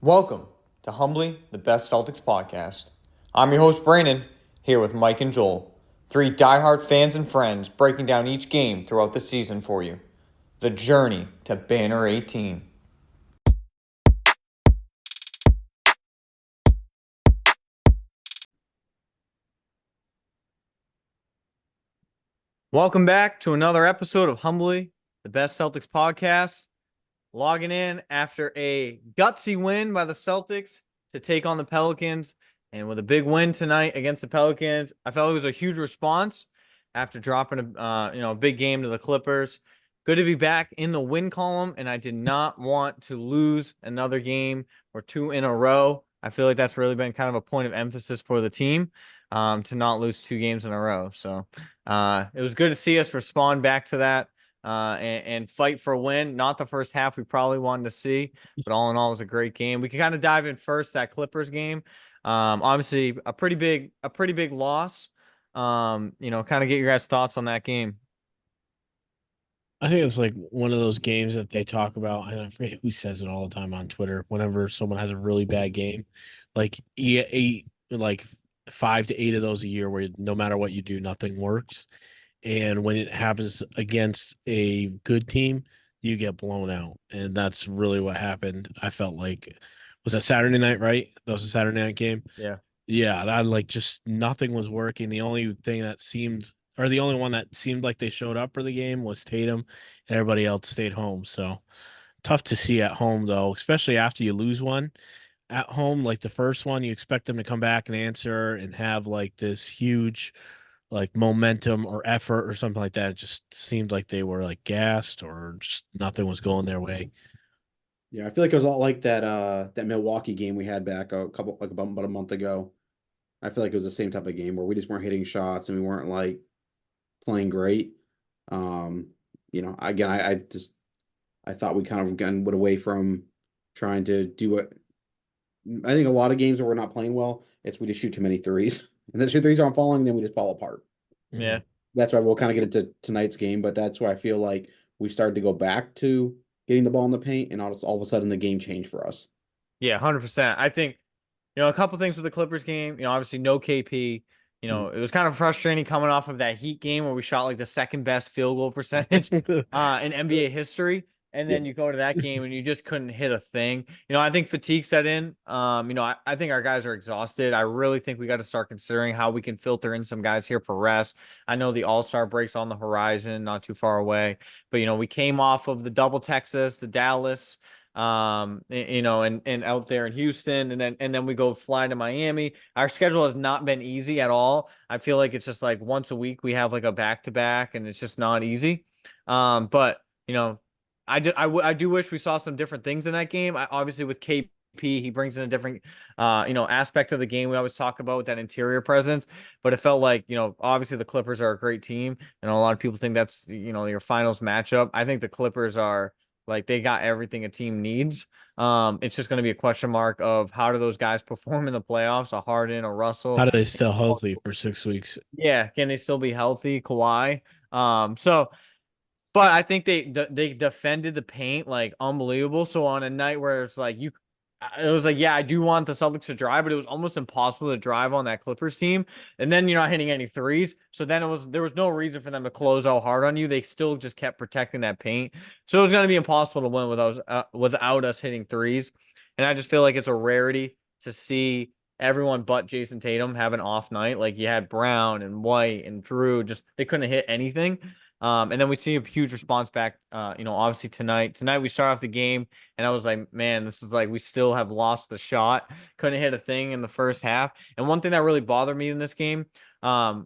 Welcome to Humbly the Best Celtics podcast. I'm your host, Brandon, here with Mike and Joel, three diehard fans and friends breaking down each game throughout the season for you. The journey to Banner 18. Welcome back to another episode of Humbly the Best Celtics podcast. Logging in after a gutsy win by the Celtics to take on the Pelicans. And with a big win tonight against the Pelicans, I felt it was a huge response after dropping a big game to the Clippers. Good to be back in the win column, and I did not want to lose another game or two in a row. I feel like that's really been kind of a point of emphasis for the team, to not lose two games in a row. So it was good to see us respond back to that. And fight for a win. Not the first half we probably wanted to see, but all in all, it was a great game. We can kind of dive in first, that Clippers game. Obviously a pretty big loss. Kind of get your guys' thoughts on that game. I think it's like one of those games that they talk about, and I forget who says it all the time on Twitter. Whenever someone has a really bad game, like like 5 to 8 of those a year, where no matter what you do, nothing works. And when it happens against a good team, you get blown out, and that's really what happened. I felt like was that Saturday night, right? That was a Saturday night game. Yeah. Yeah, that like just nothing was working. The only thing that seemed, or the only one that seemed like they showed up for the game was Tatum, and everybody else stayed home. So tough to see at home though, especially after you lose one at home, like the first one. You expect them to come back and answer and have like this huge like momentum or effort or something like that. It just seemed like they were like gassed or just nothing was going their way. Yeah, I feel like it was a lot like that Milwaukee game we had back a couple like about a month ago. I feel like it was the same type of game where we just weren't hitting shots and we weren't like playing great. Um, again, I thought we kind of again went away from trying to do what I think a lot of games where we're not playing well, it's we just shoot too many threes. And then the threes aren't falling, and then we just fall apart. Yeah. Mhm. That's why we'll kind of get into tonight's game, but that's why I feel like we started to go back to getting the ball in the paint, and all of a sudden the game changed for us. Yeah, 100%. I think, a couple things with the Clippers game, obviously no KP. Mhm. It was kind of frustrating coming off of that Heat game where we shot like the second best field goal percentage in NBA history. And Yeah. then you go to that game and you just couldn't hit a thing. I think fatigue set in. I think our guys are exhausted. I really think we got to start considering how we can filter in some guys here for rest. I know the All-Star break's on the horizon, not too far away. But we came off of the double Texas, the Dallas, and out there in Houston, and then we go fly to Miami. Our schedule has not been easy at all. I feel like it's just like once a week we have like a back to back, and it's just not easy. But I do wish we saw some different things in that game. Obviously with KP, he brings in a different aspect of the game. We always talk about with that interior presence, but it felt like obviously the Clippers are a great team, and a lot of people think that's your finals matchup. I think the Clippers are like they got everything a team needs. It's just going to be a question mark of how do those guys perform in the playoffs? A Harden, a How Russell. do they stay healthy for 6 weeks? Yeah, can they still be healthy? Kawhi. But I think they defended the paint like unbelievable. So on a night where it was like, yeah, I do want the Celtics to drive, but it was almost impossible to drive on that Clippers team. And then you're not hitting any threes. So then there was no reason for them to close out hard on you. They still just kept protecting that paint. So it was going to be impossible to win without us hitting threes. And I just feel like it's a rarity to see everyone but Jason Tatum have an off night. Like you had Brown and White and Drew, just they couldn't hit anything. And then we see a huge response back, obviously tonight. Tonight we start off the game, and I was like, man, this is like we still have lost the shot. Couldn't hit a thing in the first half. And one thing that really bothered me in this game, um,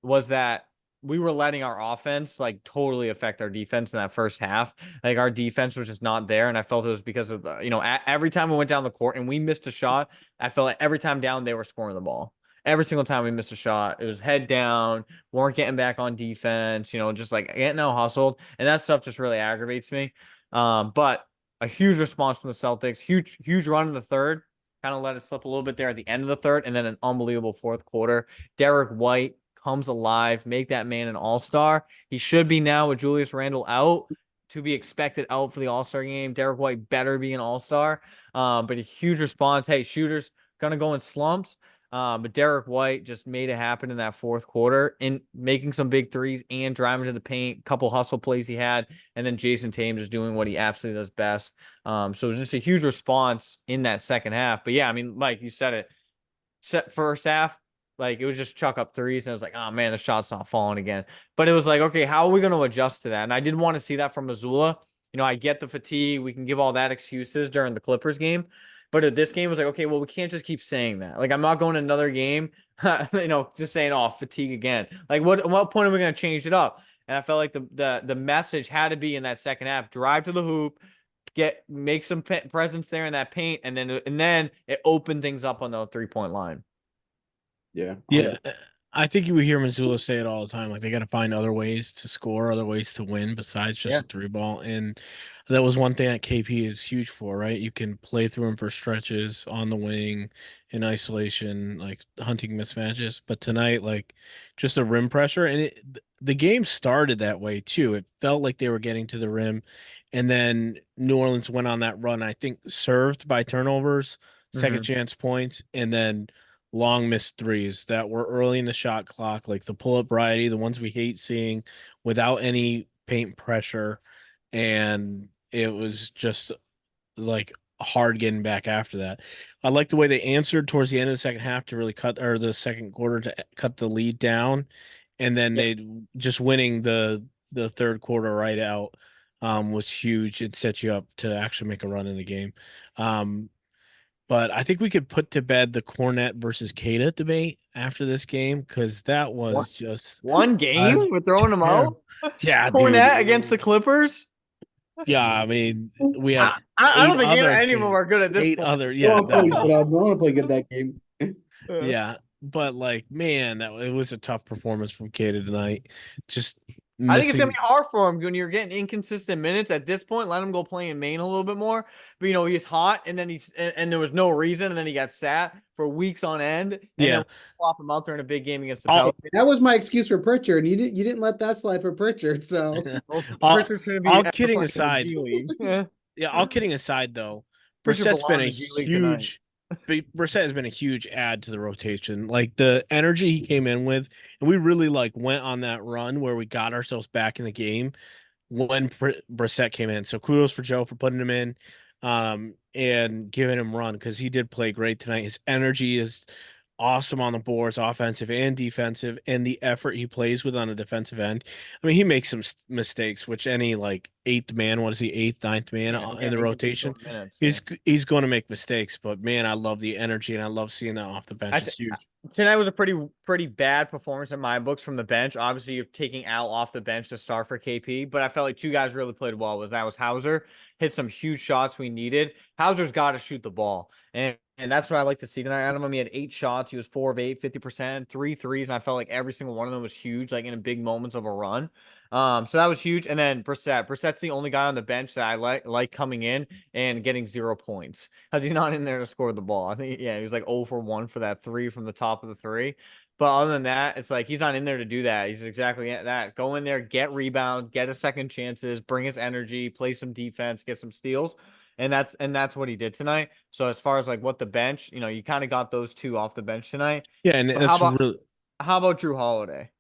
was that we were letting our offense like totally affect our defense in that first half. Like our defense was just not there, and I felt it was because of every time we went down the court and we missed a shot, I felt like every time down they were scoring the ball. Every single time we missed a shot, it was head down, weren't getting back on defense, just like getting out hustled. And that stuff just really aggravates me. But a huge response from the Celtics, huge run in the third, kind of let it slip a little bit there at the end of the third, and then an unbelievable fourth quarter. Derek White comes alive, make that man an all-star. He should be now with Julius Randle out. to be expected out for the All-Star game. Derek White better be an All-Star. But a huge response. Hey, shooters gonna go in slumps. But Derek White just made it happen in that fourth quarter in making some big threes and driving to the paint. Couple hustle plays he had, and then Jason Tatum just doing what he absolutely does best. So it was just a huge response in that second half. But yeah, I mean, Mike, you said it. First half, like it was just chuck up threes, and it was like, oh man, the shot's not falling again. But it was like, okay, how are we going to adjust to that? And I did want to see that from Missoula. I get the fatigue. We can give all that excuses during the Clippers game. But at this game, it was like, okay, well, we can't just keep saying that. Like, I'm not going to another game, just saying, oh, fatigue again. Like, what point are we going to change it up? And I felt like the message had to be in that second half: drive to the hoop, make some presence there in that paint, and then it opened things up on the 3-point line. Yeah. Yeah, I think you would hear Missoula say it all the time. Like they got to find other ways to score, other ways to win besides just a three ball. And that was one thing that KP is huge for, right? You can play through him for stretches on the wing in isolation, like hunting mismatches. But tonight, like just a rim pressure, and the game started that way too. It felt like they were getting to the rim, and then New Orleans went on that run. I think served by turnovers, second chance points, and then long missed threes that were early in the shot clock, like the pull-up variety, the ones we hate seeing without any paint pressure. And it was just like hard getting back after that. I like the way they answered towards the end of the second half to really or the second quarter to cut the lead down. And then they just winning the third quarter right out was huge. It set you up to actually make a run in the game. But I think we could put to bed the Cornette versus Cada debate after this game because that was just one game. We're throwing them out. Yeah, Cornette dude. against the Clippers. Yeah, I mean, we had I don't think any of them are good at this point. Yeah, I want to play good that game. Yeah, but like, man, it was a tough performance from Cada tonight. Just I think it's gonna be hard for him when you're getting inconsistent minutes at this point. Let him go play in Maine a little bit more. But he's hot, and then and there was no reason, and then he got sat for weeks on end. And then flop him out there in a big game against the Pelicans. That was my excuse for Pritchard. You didn't let that slide for Pritchard. So Pritchard's gonna be all kidding aside. All kidding aside, though, Brissett's been a huge. Brissett has been a huge add to the rotation. Like the energy he came in with, and we really went on that run where we got ourselves back in the game when Brissett came in. So kudos for Joe for putting him in, and giving him run because he did play great tonight. His energy is awesome on the boards, offensive and defensive, and the effort he plays with on a defensive end. I mean, he makes some mistakes, which any eighth man, what is he, eighth, ninth man in the rotation, he's going to make mistakes. But man, I love the energy and I love seeing that off the bench. It's huge. Tonight was a pretty bad performance in my books from the bench. Obviously, you're taking Al off the bench to start for KP, but I felt like two guys really played well. That was Hauser, hit some huge shots we needed. Hauser's got to shoot the ball, and that's what I like to see tonight out of him. He had 8 shots. He was 4 of 8, 50%, 3 threes, and I felt like every single one of them was huge, like in big moments of a run. So that was huge. And then Brissett's the only guy on the bench that I like coming in and getting 0 points because he's not in there to score the ball. I think, he was like 0 for 1 for that 3 from the top of the 3. But other than that, it's like he's not in there to do that. He's exactly that. Go in there, get rebounds, get a second chances, bring his energy, play some defense, get some steals. And that's what he did tonight. So as far as what the bench, you kind of got those two off the bench tonight. Yeah, and that's how about Drew Holiday?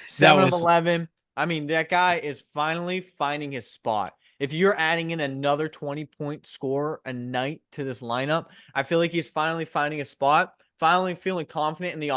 7 of 11. I mean, that guy is finally finding his spot. If you're adding in another 20-point scorer a night to this lineup, I feel like he's finally finding a spot, finally feeling confident in the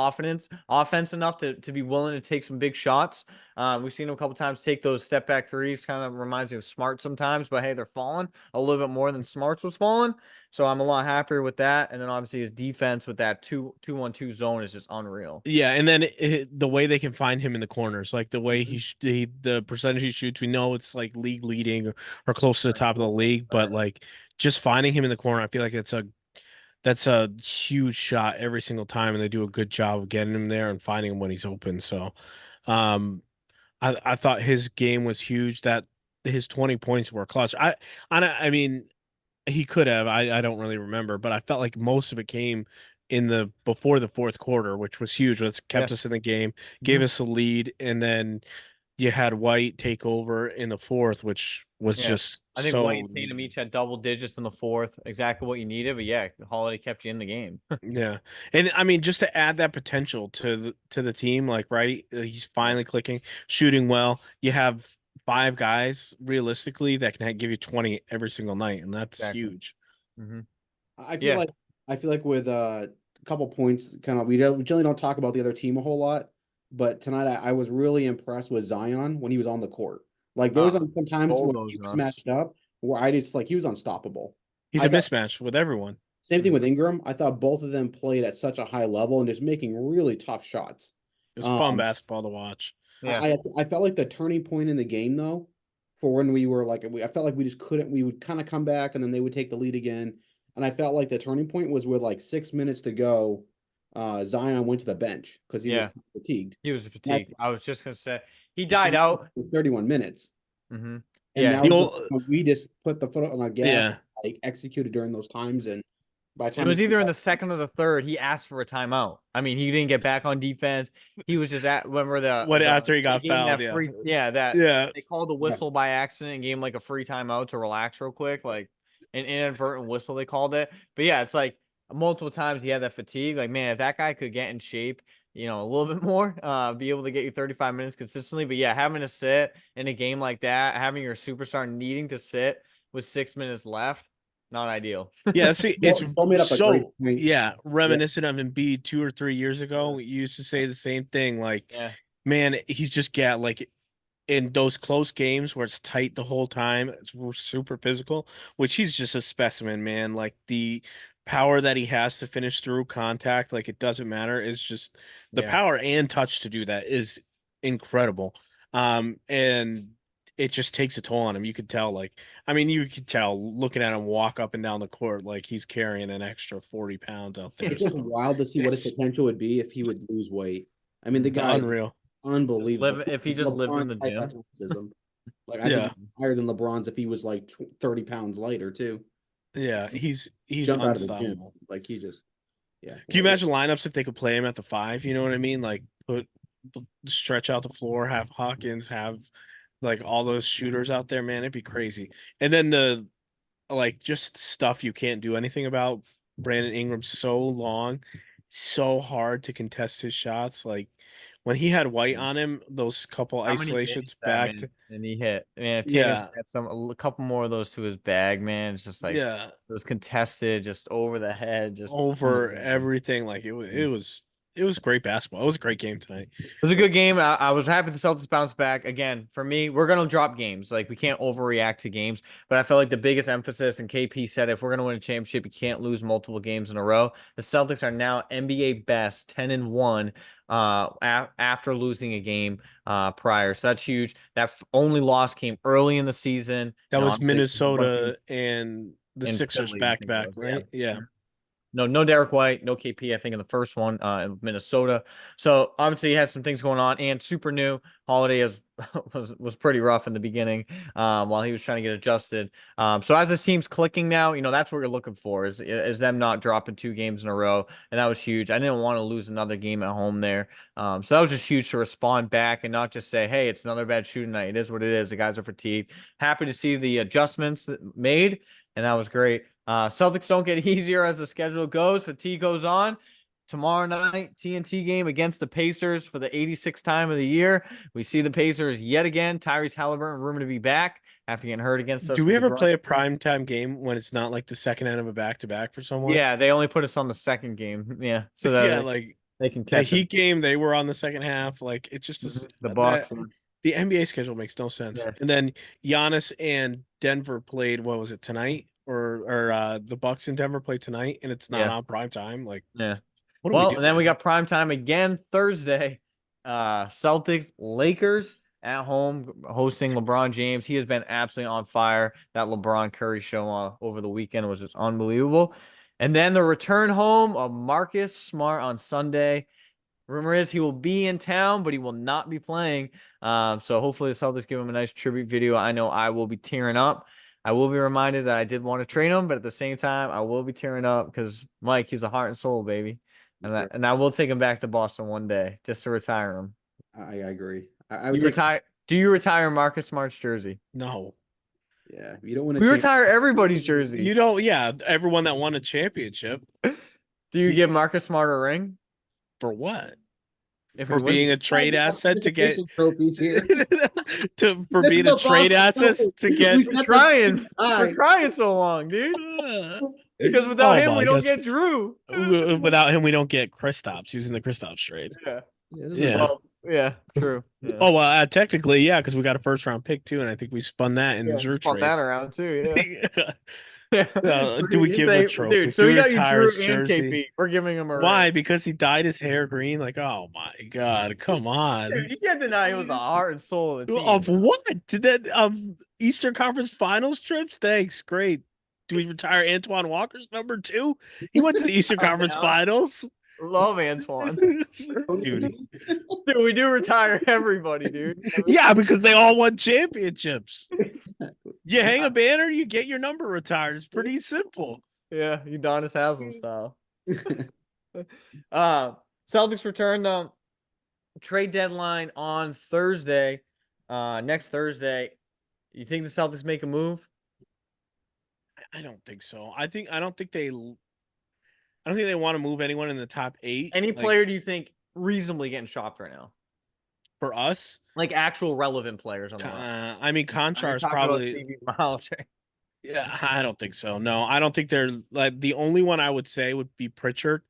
offense enough to be willing to take some big shots. We've seen him a couple times take those step back threes. Kind of reminds me of Smart sometimes, but hey, they're falling a little bit more than Smart's was falling. So I'm a lot happier with that. And then obviously his defense with that 2-1-2 zone is just unreal. Yeah, and then the way they can find him in the corners, like the way the percentage he shoots, we know it's league leading or close to the top of the league, but just finding him in the corner, I feel like that's a huge shot every single time, and they do a good job of getting him there and finding him when he's open. So, I thought his game was huge. That his 20 points were clutch. I mean, he could have. I don't really remember, but I felt like most of it came before the fourth quarter, which was huge. Which kept us in the game, gave us a lead, and then you had White take over in the fourth, which was Yeah. just I think White so and Tatum needed. each had double digits in the fourth, exactly what you needed. But yeah, Holiday kept you in the game. Yeah. And I mean, just to add that potential to the team, like, right, he's Yeah. finally clicking, shooting well. You have five guys realistically that can give you 20 every single night, and that's Exactly. huge. Hmm. I feel Yeah. like I feel like with a couple points, kind of we generally don't talk about the other team a whole lot, but tonight I was really impressed with Zion when he was on the court. Like there was some times when he was Bulldozing us. matched up where I just like he was unstoppable. He's I a thought mismatch with everyone. same thing Mhm. with Ingram. I thought both of them played at such a high level and just making really tough shots. It was fun Um, basketball to watch. Yeah. I felt like the turning point in the game though, for when we were like I felt like we just couldn't. We would kind of come back and then they would take the lead again, and I felt like the turning point was with like 6 minutes to go. Zion went to the bench because he was Yeah. fatigued. He was And fatigued. I was just gonna say he he died came out out. for 31 minutes, Hmm. and Yeah. that The was the old, when we just put the foot on the gas, yeah, like executed during those times, and by the It time it was came either in back, the second or the third. He asked for a timeout. I mean, he didn't get back on defense. He was just at remember what after he they got gave him fouled, that yeah. free that Yeah. they called the yeah, whistle by accident and gave him like a free timeout to relax real quick, like an inadvertent whistle they called it. But yeah, it's like multiple times he had that fatigue. Like man, if that guy could get in shape, a little bit more, be able to get you 35 minutes consistently. But yeah, having to sit in a game like that, having your superstar needing to sit with 6 minutes left, not ideal. Yeah, see, it's Joel made up a great so point. yeah, Yeah, reminiscent of Embiid 2 or 3 years ago. We used to say the same thing. Like, Yeah. man, he's just got like in those close games where it's tight the whole time, we're super physical, which he's just a specimen, man. Like the power that he has to finish through contact, like it doesn't matter. It's just the Yeah. power and touch to do that is incredible. And it just takes a toll on him. You could tell, like, I mean, you could tell looking at him walk up and down the court, like he's carrying an extra 40 pounds out there. it's just So wild to see what his it's potential would be if he would lose weight. I mean, the Mhm. guy is unreal. Just unbelievable. live if he just lived in LeBron the type gym. athleticism. Like I think Yeah. he's higher than LeBron's if he was like 30 pounds lighter too. Yeah. He's Jump out of the gym. unstoppable. Like he just yeah. Can you imagine lineups if they could play him at the five? You know what I mean? Like put stretch out the floor, have Hawkins, have like all those shooters out there, man, it'd be crazy. And then the like just stuff you can't do anything about. Brandon Ingram's so long, so hard to contest his shots. Like when he had White on him, those couple How many isolations threes that back man? to And he hit. Man, if Tatum yeah, had a couple more of those to his bag, man, it's just like yeah, it was contested, just over the head, just over unbelievable. everything. Like it was great basketball. It was a great game tonight. It was a good game. I was happy the Celtics bounced back. Again, for me, we're going to drop games. Like, we can't overreact to games. But I felt like the biggest emphasis, and KP said, if we're going to win a championship, you can't lose multiple games in a row. The Celtics are now NBA best, 10-1, after losing a game prior. So that's huge. That only loss came early in the season. That was Obviously, one team Minnesota and the in Sixers Philly, I back to think it back, was. Yeah. right? Yeah. No Derek White, no KP, I think, in the first one in Minnesota. So obviously he had some things going on and super new. Holiday was pretty rough in the beginning while he was trying to get adjusted. So as this team's clicking now, that's what you're looking for is them not dropping 2 games in a row. And that was huge. I didn't want to lose another game at home there. So that was just huge to respond back and not just say, hey, it's another bad shooting night. It is what it is. The guys are fatigued. Happy to see the adjustments that made, and that was great. Celtics don't get easier as the schedule goes. Fatigue goes on. Tomorrow night, TNT game against the Pacers for the 86th time of the year. We see the Pacers yet again. Tyrese Halliburton rumored to be back after getting hurt against us Do we with the ever groin play a injury. primetime game when it's not like the second end of a back to back for someone? Yeah, they only put us on the second game. Yeah, so Yeah, that like they can the catch it. Heat game, they were on the second half. Like it just is The that Bucks. the NBA schedule makes no sense. Yeah. And then Giannis and Denver played, what was it, tonight? Or the Bucks in Denver played tonight and it's not Yeah. on prime time. Like, Yeah. what are we Well, and then doing, we man? got prime time again Thursday. Celtics, Lakers at home hosting LeBron James. He has been absolutely on fire. That LeBron Curry show over the weekend was just unbelievable. And then the return home of Marcus Smart on Sunday. Rumor is he will be in town, but he will not be playing. So hopefully the Celtics give him a nice tribute video. I know I will be tearing up. I will be reminded that I did want to trade him, but at the same time, I will be tearing up because Mike, he's a heart and soul, baby. And I will take him back to Boston one day just to retire him. I agree. I would You take retire. Do you retire Marcus Smart's jersey? No. Yeah, you don't win a We championship. retire everybody's jersey. You don't, yeah, everyone that won a championship. Do you give Marcus Smart a ring For what? if For he wins? being a trade asset to get trophies here. for This is being the a trade Boston asset to way. get We We're set the trying. We're time. trying so long, dude. Because without Oh him, we my don't gosh. get Drew. Without him, we don't get Kristaps using the Kristaps trade. Yeah. Yeah, this is Yeah. Well, yeah, true. Yeah. Oh well, technically, yeah, because we got a first round pick too, and I think we spun that in the Yeah, Drew spun trade. that around too. Yeah. Do we give him a trophy? Dude, so Do we we got you retire Drew his and jersey? KP. We're giving him a ring. Why? Because he dyed his hair green? Like, oh my god, come on. Dude, you can't deny he was the heart and soul of the team. Of what? Did that of Eastern Conference Finals trips? Thanks, great. Do we retire Antoine Walker's number 2? He went to the Eastern Calm Conference down. Finals. Love Antoine. Dude. Dude, we do retire everybody, dude. Yeah, because they all won championships. exactly. You hang a banner, you get your number retired. It's pretty simple. Yeah, Udonis Haslam style. Celtics return the trade deadline on Thursday. Next Thursday. You think the Celtics make a move? I don't think so. I don't think they want to move anyone in the top 8. Any Like, player do you think reasonably getting shopped right now? for us? Like actual relevant players on the line. I mean, Conchar is Talking about probably. CV Mahalache. Yeah, I don't think so. No, I don't think they're like the only one I would say would be Pritchard,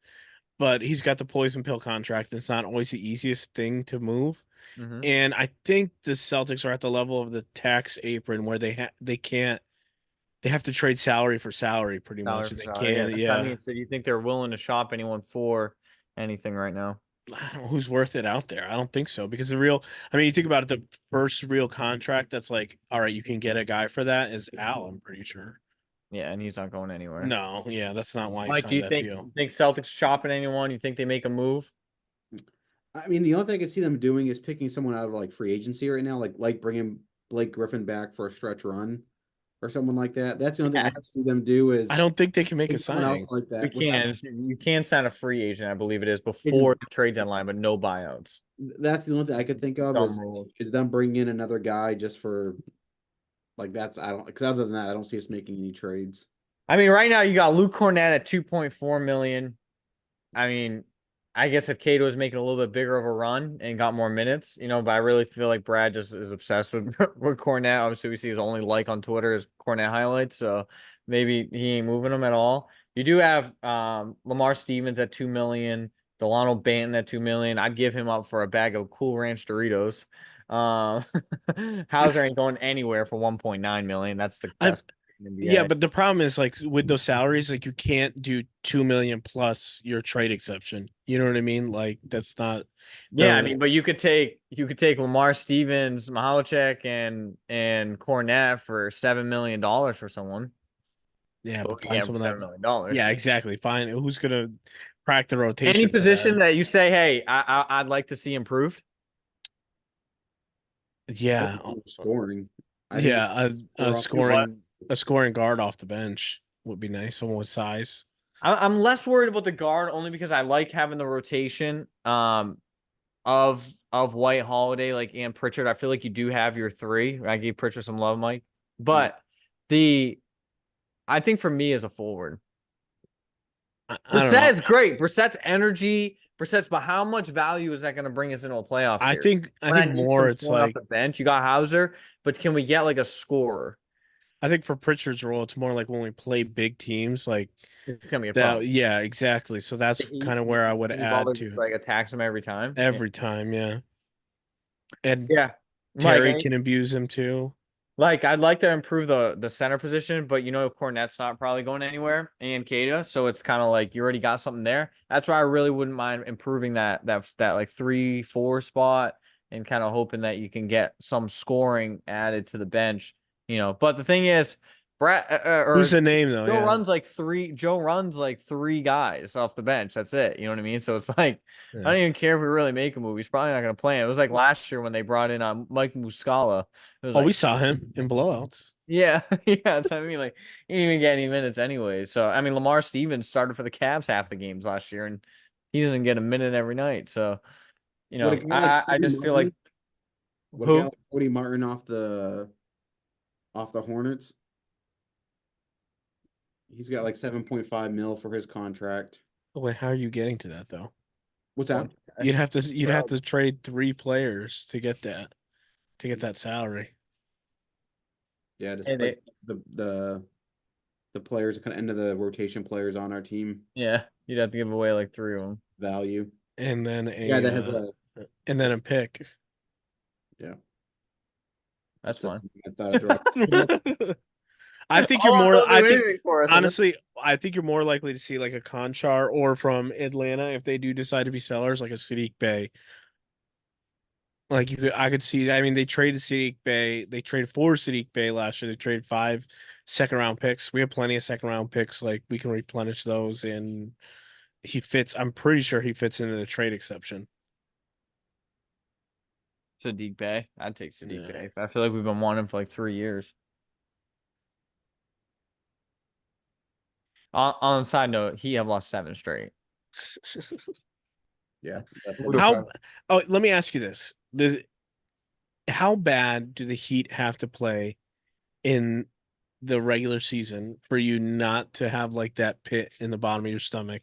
but he's got the poison pill contract. It's not always the easiest thing to move. Mm-hmm. And I think the Celtics are at the level of the tax apron where they have to trade salary for salary pretty much. They can't. That's what I mean. So do you think they're willing to shop anyone for anything right now? I don't know who's worth it out there. I don't think so because you think about it, the first real contract that's like, all right, you can get a guy for that is Al, I'm pretty sure. Yeah, and he's not going anywhere. No, yeah, that's not why he Mike, signed do you that think deal. Celtics shopping anyone? You think they make a move? I mean, the only thing I could see them doing is picking someone out of like free agency right now, like bringing Blake Griffin back for a stretch run or someone like that. That's the only thing I could see them do is I don't think they can make a pick someone signing. else like that. You can sign a free agent, I believe it is, before the trade deadline, but no buyouts. That's the only thing I could think of Dumb rules. is them bringing in another guy just for like that's I don't because other than that I don't see us making any trades. I mean, right now you got Luke Cornett at 2.4 million. I mean, I guess if Cato was making a little bit bigger of a run and got more minutes, but I really feel like Brad just is obsessed with Cornett. Obviously, we see his only like on Twitter is Cornett highlights, so maybe he ain't moving him at all. You do have Lamar Stevens at 2 million, Delano Banton at 2 million. I'd give him up for a bag of Cool Ranch Doritos. Hauser ain't going anywhere for 1.9 million. That's the best. Yeah, but the problem is like with those salaries, like you can't do 2 million plus your trade exception. You know what I mean? Like that's not. Yeah, I mean, but you could take Lamar Stevens, Mahalache, and Cornett for $7 million for someone. Yeah, but find find $7 million. Yeah, exactly. Fine. Who's gonna crack the rotation? Any position that you say, hey, I'd like to see improved. Yeah, Scoring. a scoring guard off the bench would be nice. Someone with size. I'm less worried about the guard only because I like having the rotation of White, Holiday, like and Pritchard. I feel like you do have your 3. I gave Pritchard some love, Mike. But I think for me as a forward, Brissett is great. Brissett's energy, but how much value is that going to bring us into a playoff series? I think more it's like off the bench. You got Hauser, but can we get like a scorer? I think for Pritchard's role, it's more like when we play big teams, like it's gonna be a that. problem. Yeah, exactly. So that's kind of where I would add to just like attacks him every time. Every time, yeah. And yeah, Terry can abuse him too. Like I'd like to improve the center position, but Cornett's not probably going anywhere, and Keita, so it's kind of like you already got something there. That's why I really wouldn't mind improving that like 3-4 spot and kind of hoping that you can get some scoring added to the bench. But the thing is, Brett who's the name though? Joe runs like 3 guys off the bench. That's it. You know what I mean? So it's like I don't even care if we really make a move. He's probably not going to play. It was like last year when they brought in Mike Muscala. We saw him in blowouts. Yeah, yeah. So I mean, like he didn't even get any minutes anyway. So I mean, Lamar Stevens started for the Cavs half the games last year, and he doesn't get a minute every night. So I just feel like What Who? got Cody Martin off the Hornets? He's got like 7.5 mil for his contract. Wait, how are you getting to that though? What's that? You'd have to trade 3 players to get that salary. Yeah, just Hey, like the players, kind of end of the rotation players on our team yeah, you'd have to give away like 3 of them. value. And then Yeah, that has a pick. yeah. That's fine. I thought I'd throw I think you're All more. don't I do think anything for us. honestly, I think you're more likely to see like a Conchar or from Atlanta if they do decide to be sellers, like a Sadiq Bey. Like I could see. I mean, they traded Sadiq Bey. They traded for Sadiq Bey last year. They traded 5 second-round picks. We have plenty of second-round picks. Like we can replenish those, and he fits. I'm pretty sure he fits into the trade exception. Sadiq Bey. I'd take Sadiq Yeah. Bey. I feel like we've been wanting him for like 3 years. On a side note, he have lost 7 straight. yeah. How? Oh, let me ask you this: how bad do the Heat have to play in the regular season for you not to have like that pit in the bottom of your stomach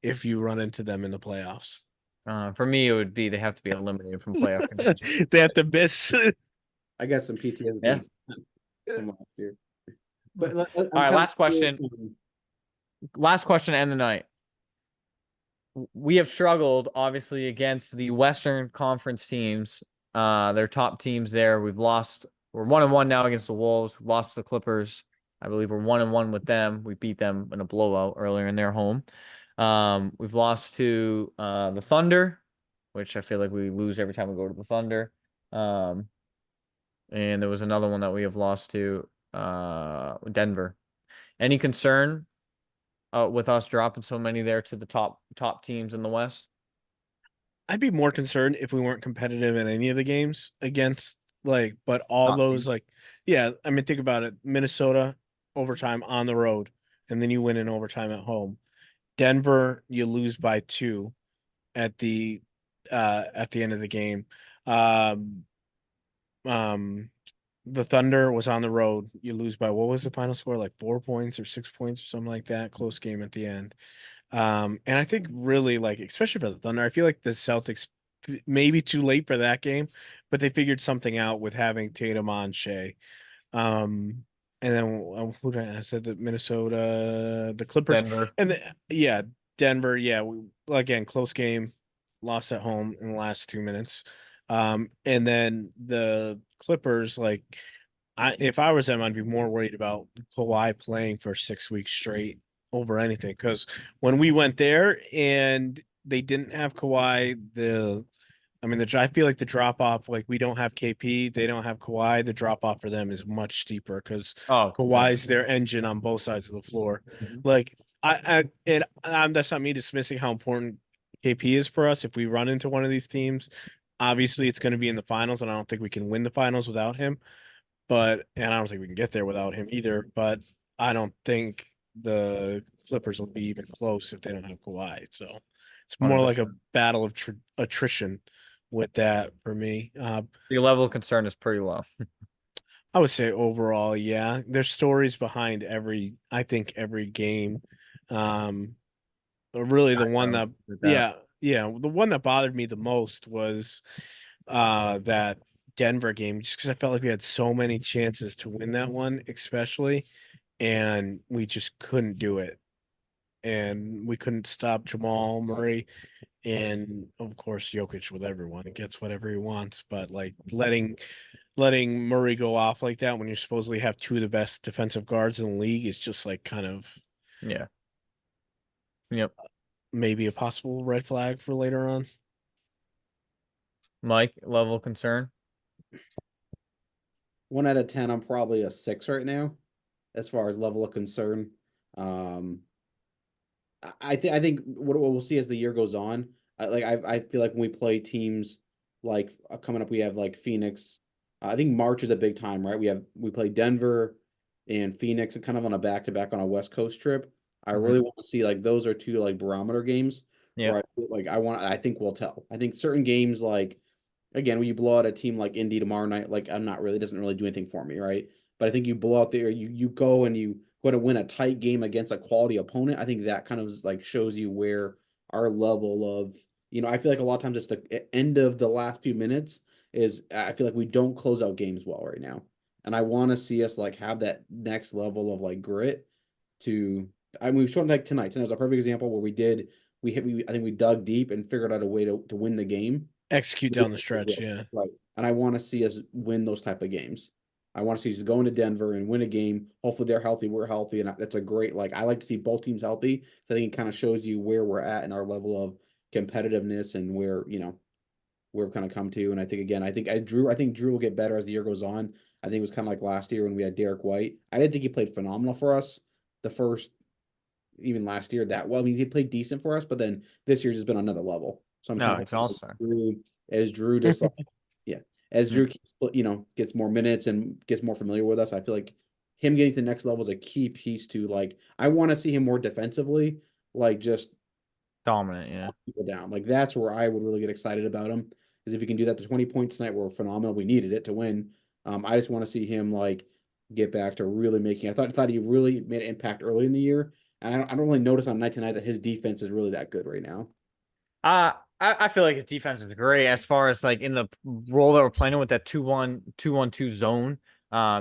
if you run into them in the playoffs? For me, it would be they have to be eliminated from playoff contention. They have to miss. I got some PTSD Yeah. from last year. But All right, last question. Last question to end the night. We have struggled, obviously, against the Western Conference teams. Their top teams there. We're 1-1 now against the Wolves. We've lost to the Clippers. I believe we're 1-1 with them. We beat them in a blowout earlier in their home. We've lost to the Thunder, which I feel like we lose every time we go to the Thunder. And there was another one that we have lost to Denver. Any concern with us dropping so many there to the top teams in the West? I'd be more concerned if we weren't competitive in any of the games against but all Top those teams. yeah, I mean, think about it. Minnesota overtime on the road, and then you win in overtime at home. Denver, you lose by 2 at the end of the game. Um, the Thunder was on the road. You lose by what was the final score? Like 4 points or 6 points or something like that. Close game at the end. And I think really especially for the Thunder, I feel like the Celtics maybe too late for that game, but they figured something out with having Tatum on Shea. And then who did I said that Minnesota, the Clippers, Denver. and yeah, Denver. Yeah, again, close game, lost at home in the last 2 minutes. And then the Clippers, if I was them, I'd be more worried about Kawhi playing for 6 weeks straight over anything. Because when we went there and they didn't have Kawhi, I feel like the drop off, we don't have KP, they don't have Kawhi. The drop off for them is much steeper because Oh, Kawhi's their engine on both sides of the floor. Like that's not me dismissing how important KP is for us. If we run into one of these teams, obviously it's going to be in the finals, and I don't think we can win the finals without him. And I don't think we can get there without him either. But I don't think the Clippers will be even close if they don't have Kawhi. So it's more like a 100%. battle of attrition with that for me. The level of concern is pretty low. I would say overall, yeah. There's stories behind I think every game. Really the one that, yeah, the one that bothered me the most was that Denver game, just because I felt like we had so many chances to win that one, especially, and we just couldn't do it. And we couldn't stop Jamal Murray, and of course Jokic with everyone. He gets whatever he wants, but letting Murray go off like that when you supposedly have 2 of the best defensive guards in the league is just kind of Yeah. Yep. maybe a possible red flag for later on. Mike, level of concern? 1 out of 10, I'm probably a 6 right now, as far as level of concern. I think what we'll see as the year goes on. I feel like when we play teams coming up, we have Phoenix. I think March is a big time, right? We play Denver and Phoenix, and kind of on a back-to-back on a West Coast trip. I really want to see those are 2 barometer games Yeah. where I think we'll tell. I think certain games again, when you blow out a team like Indy tomorrow night, like I'm not really, it doesn't really do anything for me, right? But I think you blow out there, you go and you go to win a tight game against a quality opponent. I think that kind of like shows you where our level of, I feel like a lot of times it's the end of the last few minutes is I feel like we don't close out games well right now. And I want to see us like have that next level of like grit to, I mean, we've shown like tonight. Tonight was a perfect example where I think we dug deep and figured out a way to win the game. Execute down the stretch, yeah. Right. And I want to see us win those type of games. I want to see us go into Denver and win a game. Hopefully they're healthy, we're healthy. And that's a great, like, I like to see both teams healthy. So I think it kind of shows you where we're at in our level of competitiveness and where, where we've kind of come to. And I think, again, I think Drew will get better as the year goes on. I think it was kind of like last year when we had Derek White. I didn't think he played phenomenal for us the first, even last year that well. I mean, he played decent for us, but then this year's just been another level. So I'm No, kind it's of all-star. as Drew just like, yeah, as Drew keeps, gets more minutes and gets more familiar with us, I feel like him getting to the next level is a key piece to like, I want to see him more defensively, like just Dominant, yeah. people down. Like that's where I would really get excited about him is if he can do that. The 20 points tonight were phenomenal. We needed it to win. I just want to see him like get back to really making. I thought he really made an impact early in the year, and I don't really notice on night to night that his defense is really that good right now. I feel like his defense is great as far as like in the role that we're playing with that 2-1-2-1-2 zone.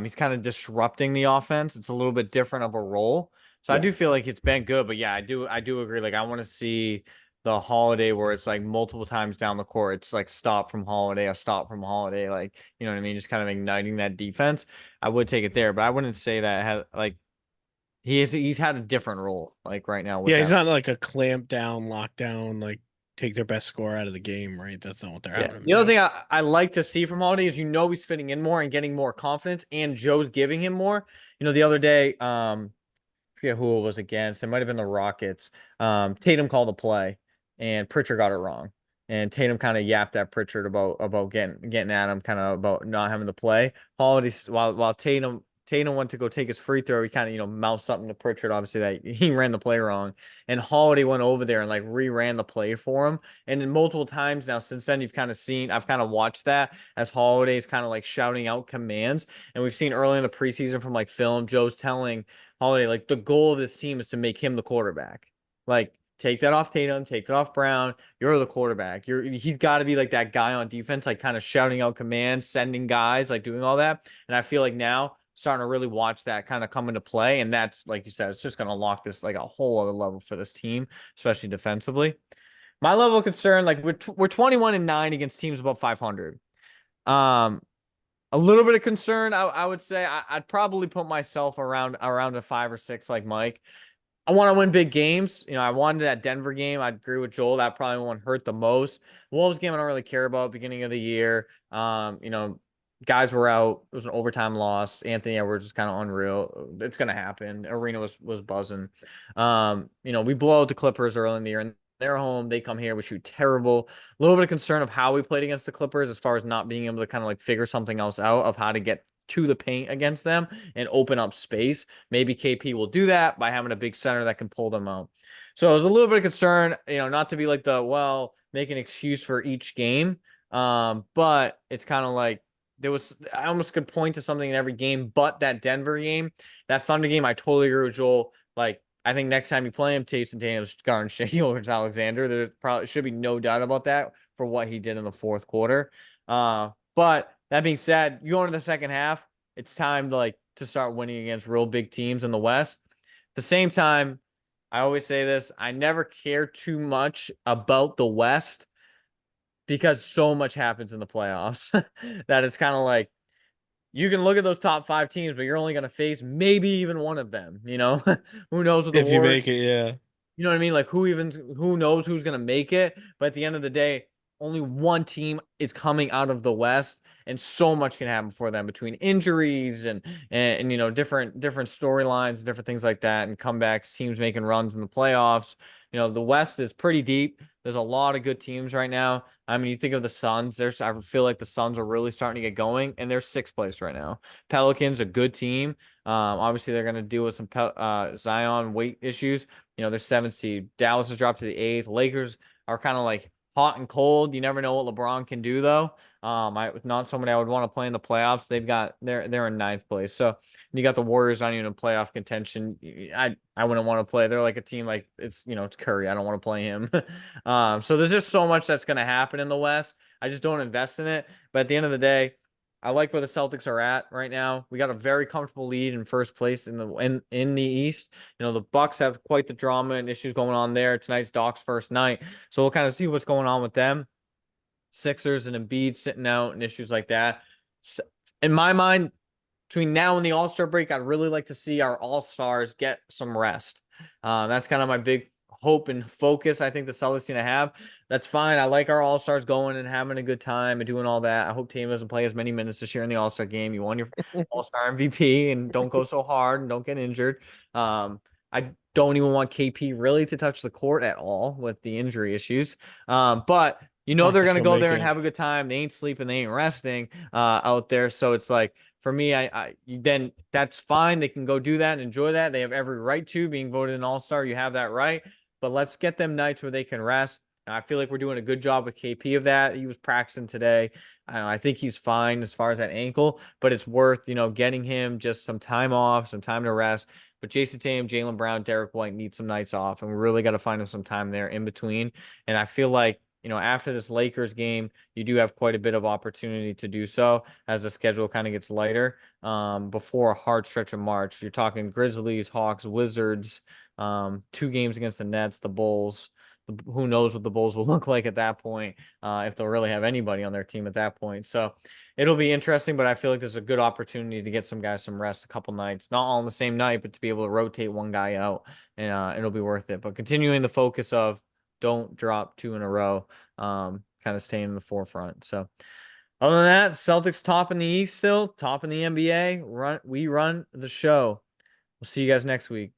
He's kind of disrupting the offense. It's a little bit different of a role. So I Yeah, do feel like it's been good, but yeah, I do agree. Like I want to see the Holiday where it's like multiple times down the court. It's like stop from Holiday, a stop from Holiday, like you know what I mean? Just kind of igniting that defense. I would take it there, but I wouldn't say that like he's had a different role like right now with Yeah, he's that. not like a clamp down, lockdown, like take their best score out of the game, right? That's not what they're Yeah. having him The other do. thing I like to see from Holiday is he's fitting in more and getting more confidence, and Joe's giving him more. The other day, I forget who it was against. It might have been the Rockets. Tatum called a play, and Pritchard got it wrong. And Tatum kind of yapped at Pritchard about getting at him, kind of about not having the play. Holiday, while Tatum went to go take his free throw, he kind of mouthed something to Pritchard, obviously that he ran the play wrong. And Holiday went over there and like reran the play for him. And then multiple times now since then, I've kind of watched that as Holiday's kind of like shouting out commands. And we've seen early in the preseason from like film, Joe's telling Holiday, like the goal of this team is to make him the quarterback. Like, take that off Tatum, take that off Brown. You're the quarterback. He's got to be like that guy on defense, like kind of shouting out commands, sending guys, like doing all that. And I feel like now starting to really watch that kind of come into play. And that's like you said, it's just gonna unlock this like a whole other level for this team, especially defensively. My level of concern, like we're 21-9 against teams above 500. Um, a little bit of concern, I would say I'd probably put myself around a 5 or 6 like Mike. I want to win big games. I wanted that Denver game. I agree with Joel. That probably one hurt the most. Wolves game I don't really care about beginning of the year. Guys were out. It was an overtime loss. Anthony Edwards is kind of unreal. It's gonna happen. Arena was buzzing. We blow out the Clippers early in the year and they're home. They come here. We shoot terrible. A little bit of concern of how we played against the Clippers as far as not being able to kind of like figure something else out of how to get to the paint against them and open up space. Maybe KP will do that by having a big center that can pull them out. So there's a little bit of concern, not to be like make an excuse for each game. But it's kind of like I almost could point to something in every game, but that Denver game, that Thunder game, I totally agree with Joel. Like, I think next time you play him, Taysom Daniels guarding Shea over Alexander. There probably should be no doubt about that for what he did in the fourth quarter. But that being said, you go into the second half, it's time to start winning against real big teams in the West. At the same time, I always say this, I never care too much about the West because so much happens in the playoffs that it's kind of like you can look at those top 5 teams, but you're only going to face maybe even one of them, Who knows what the If you Warriors make it, yeah. you know what I mean? Like who knows who's gonna make it? But at the end of the day, only one team is coming out of the West, and so much can happen for them between injuries and different storylines, different things like that, and comebacks, teams making runs in the playoffs. The West is pretty deep. There's a lot of good teams right now. I mean, you think of the Suns. I feel like the Suns are really starting to get going, and they're 6th place right now. Pelicans, a good team. Obviously, they're going to deal with some Zion weight issues. They're 7th seed. Dallas has dropped to the 8th. Lakers are kind of like hot and cold. You never know what LeBron can do though. Not somebody I would want to play in the playoffs. They're in ninth place. So you got the Warriors not even in playoff contention. I wouldn't want to play. They're like a team like it's Curry. I don't want to play him. So there's just so much that's gonna happen in the West. I just don't invest in it. But at the end of the day, I like where the Celtics are at right now. We got a very comfortable lead in first place in the East. The Bucks have quite the drama and issues going on there. Tonight's Doc's first night, so we'll kind of see what's going on with them. Sixers and Embiid sitting out and issues like that. In my mind, between now and the All-Star break, I'd really like to see our All-Stars get some rest. That's kind of my big hope and focus. I think the Celtics need to have. That's fine. I like our All-Stars going and having a good time and doing all that. I hope Tatum doesn't play as many minutes this year in the All-Star game. You won your All-Star MVP and don't go so hard and don't get injured. I don't even want KP really to touch the court at all with the injury issues. But they're gonna go there and have a good time. They ain't sleeping, they ain't resting out there. So it's like for me, then that's fine. They can go do that and enjoy that. They have every right to being voted an all-star. You have that right. But let's get them nights where they can rest. I feel like we're doing a good job with KP of that. He was practicing today. I think he's fine as far as that ankle, but it's worth, getting him just some time off, some time to rest. But Jason Tatum, Jaylen Brown, Derek White need some nights off, and we really got to find him some time there in between. And I feel like, after this Lakers game, you do have quite a bit of opportunity to do so as the schedule kind of gets lighter before a hard stretch of March. You're talking Grizzlies, Hawks, Wizards, 2 games against the Nets, the Bulls. Who knows what the Bulls will look like at that point, if they'll really have anybody on their team at that point. So it'll be interesting, but I feel like there's a good opportunity to get some guys some rest a couple nights, not all on the same night, but to be able to rotate one guy out, and it'll be worth it. But continuing the focus of don't drop 2 in a row, kind of staying in the forefront. So other than that, Celtics top in the East still, top in the NBA. We run the show. We'll see you guys next week.